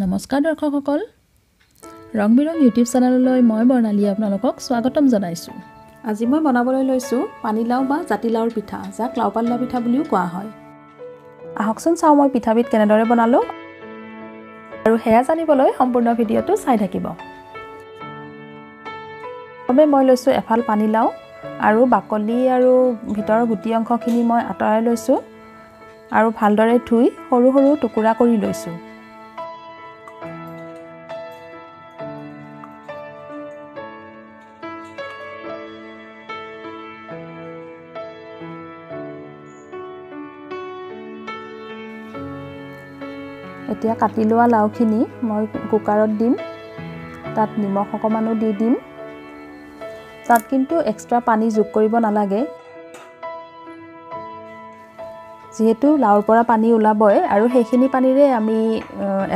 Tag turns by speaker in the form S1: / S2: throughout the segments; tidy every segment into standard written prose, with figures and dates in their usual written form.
S1: নমস্কাৰ দৰ্শকসকল ৰং বিৰং ইউটিউব চেনেললৈ মই বৰ্ণালী আপোনালোকক স্বাগতম জনাইছোঁ। আজি মই বনাবলৈ লৈছোঁ পানীলাও বা জাতিলাওৰ পিঠা, যাক লাও পাল্লা পিঠা বুলিও কোৱা হয়। আহকচোন চাওঁ মই পিঠাবিধ কেনেদৰে বনালোঁ, আৰু সেয়া জানিবলৈ সম্পূৰ্ণ ভিডিঅ'টো চাই থাকিব। প্ৰথমে মই লৈছোঁ এফাল পানীলাও আৰু বাকলি আৰু ভিতৰৰ গুটি অংশখিনি মই আঁতৰাই লৈছোঁ আৰু ভালদৰে ধুই সৰু সৰু টুকুৰা কৰি লৈছোঁ। এতিয়া কাটি লোৱা লাওখিনি মই কুকাৰত দিম, তাত নিমখ অকমানো দি দিম। তাত কিন্তু এক্সট্ৰা পানী যোগ কৰিব নালাগে, যিহেতু লাওৰ পৰা পানী ওলাবই আৰু সেইখিনি পানীৰে আমি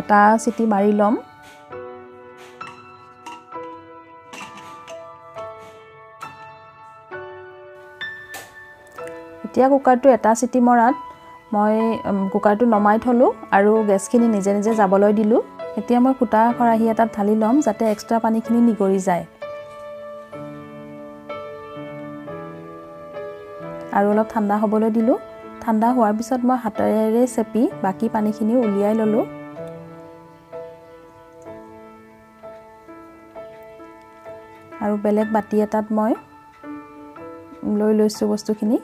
S1: এটা চিটি মাৰি ল'ম। এতিয়া কুকাৰটো এটা চিটি মৰাত মই কুকাৰটো নমাই থলোঁ আৰু গেছখিনি নিজে নিজে যাবলৈ দিলোঁ। এতিয়া মই ফুটা খৰাহী এটাত ঢালি ল'ম, যাতে এক্সট্ৰা পানীখিনি নিগৰি যায়। আৰু অলপ ঠাণ্ডা হ'বলৈ দিলোঁ। ঠাণ্ডা হোৱাৰ পিছত মই হাতেৰে চেপি বাকী পানীখিনি উলিয়াই ল'লোঁ। আৰু বেলেগ বাতি এটাত মই লৈ লৈছোঁ বস্তুখিনি।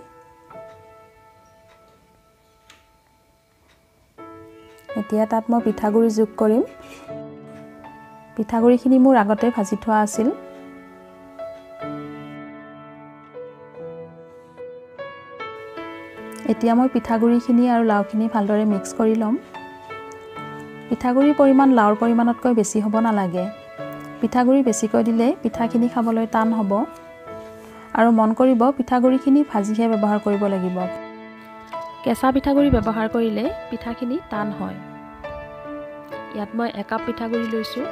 S1: এতিয়া তাত মই পিঠাগুড়ি যোগ কৰিম। পিঠাগুড়িখিনি মোৰ আগতে ভাজি থোৱা আছিল। এতিয়া মই পিঠাগুড়িখিনি আৰু লাওখিনি ভালদৰে মিক্স কৰি ল'ম। পিঠাগুড়িৰ পৰিমাণ লাওৰ পৰিমাণতকৈ বেছি হ'ব নালাগে। পিঠাগুড়ি বেছিকৈ দিলে পিঠাখিনি খাবলৈ টান হ'ব। আৰু মন কৰিব, পিঠাগুড়িখিনি ভাজিহে ব্যৱহাৰ কৰিব লাগিব। কেঁচা পিঠাগুড়ি ব্যৱহাৰ কৰিলে পিঠাখিনি টান হয়। ইয়াত মই একাপ পিঠাগুড়ি লৈছোঁ।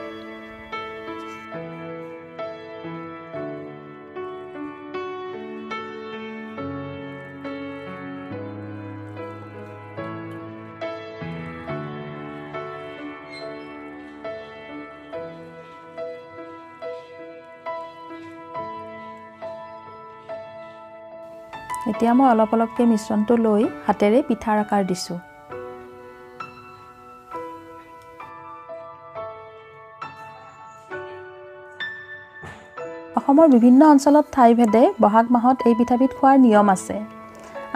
S1: এতিয়া মই অলপ অলপকৈ মিশ্ৰণটো লৈ হাতেৰে পিঠাৰ আকাৰ দিছোঁ। অসমৰ বিভিন্ন অঞ্চলত ঠাইভেদে বহাগ মাহত এই পিঠাবিধ খোৱাৰ নিয়ম আছে।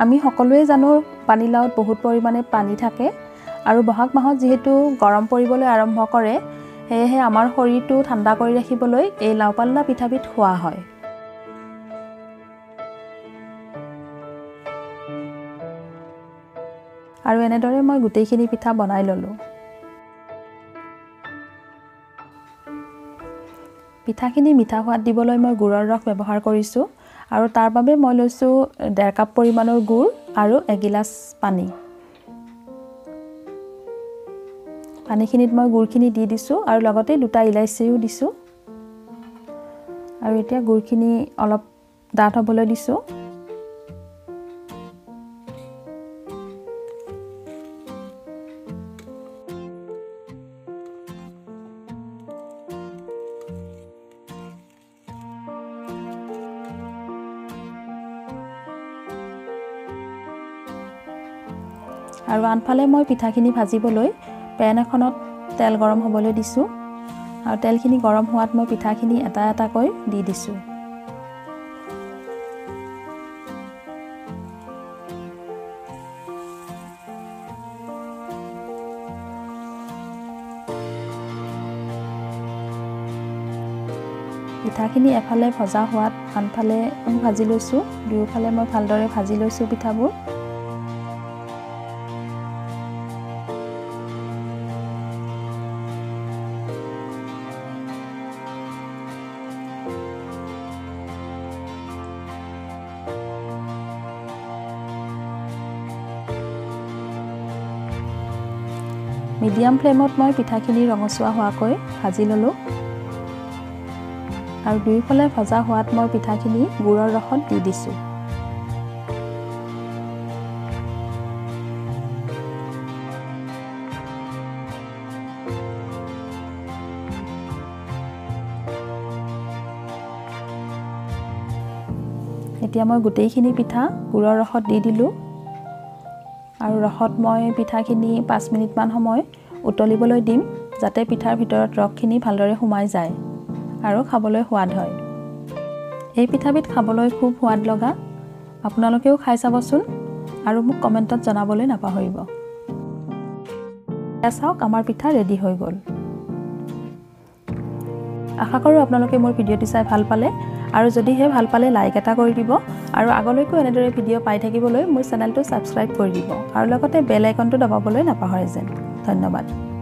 S1: আমি সকলোৱে জানো পানীলাওত বহুত পৰিমাণে পানী থাকে, আৰু বহাগ মাহত যিহেতু গৰম পৰিবলৈ আৰম্ভ কৰে, সেয়েহে আমাৰ শৰীৰটো ঠাণ্ডা কৰি ৰাখিবলৈ এই লাও পাল্লা পিঠাবিধ খোৱা হয়। আৰু এনেদৰে মই গোটেইখিনি পিঠা বনাই ল'লোঁ। পিঠাখিনি মিঠা সোৱাদ দিবলৈ মই গুড়ৰ ৰস ব্যৱহাৰ কৰিছোঁ, আৰু তাৰ বাবে মই লৈছোঁ 1.5 কাপ পৰিমাণৰ গুড় আৰু 1 গিলাচ পানী। পানীখিনিত মই গুড়খিনি দি দিছোঁ আৰু লগতে 2টা ইলাইচিও দিছোঁ। আৰু এতিয়া গুড়খিনি অলপ ডাঠ হ'বলৈ দিছোঁ। আৰু আনফালে মই পিঠাখিনি ভাজিবলৈ পেন এখনত তেল গৰম হ'বলৈ দিছোঁ, আৰু তেলখিনি গৰম হোৱাত মই পিঠাখিনি এটা এটাকৈ দি দিছোঁ। পিঠাখিনি এফালে ভজা হোৱাত আনফালে ভাজি লৈছোঁ। দুয়োফালে মই ভালদৰে ভাজি লৈছোঁ পিঠাবোৰ। মিডিয়াম ফ্লেমত মই পিঠাখিনি ৰঙচুৱা হোৱাকৈ ভাজি ল'লোঁ, আৰু দুয়োফালে ভজা হোৱাত মই পিঠাখিনি গুড়ৰ ৰসত দি দিছোঁ। এতিয়া মই গোটেইখিনি পিঠা গুড়ৰ ৰসত দি দিলোঁ আৰু ৰসত মই পিঠাখিনি 5 মিনিটমান সময় উতলিবলৈ দিম যাতে পিঠাৰ ভিতৰত ৰসখিনি ভালদৰে সোমাই যায় আৰু খাবলৈ সোৱাদ হয়। এই পিঠাবিধ খাবলৈ খুব সোৱাদ লগা, আপোনালোকেও খাই চাবচোন আৰু মোক কমেণ্টত জনাবলৈ নাপাহৰিব। চাওক আমাৰ পিঠা ৰেডি হৈ গ'ল। আশা কৰোঁ আপোনালোকে মোৰ ভিডিঅ'টি চাই ভাল পালে আৰু যদিহে ভাল পালে লাইক এটা কৰি দিব আৰু আগলৈকো এনেদৰে ভিডিঅ' পাই থাকিবলৈ মোৰ চেনেলটো ছাবস্ক্ৰাইব কৰি দিব আৰু লগতে বেল আইকনটো দবাবলৈ নাপাহৰে যেন। ধন্যবাদ।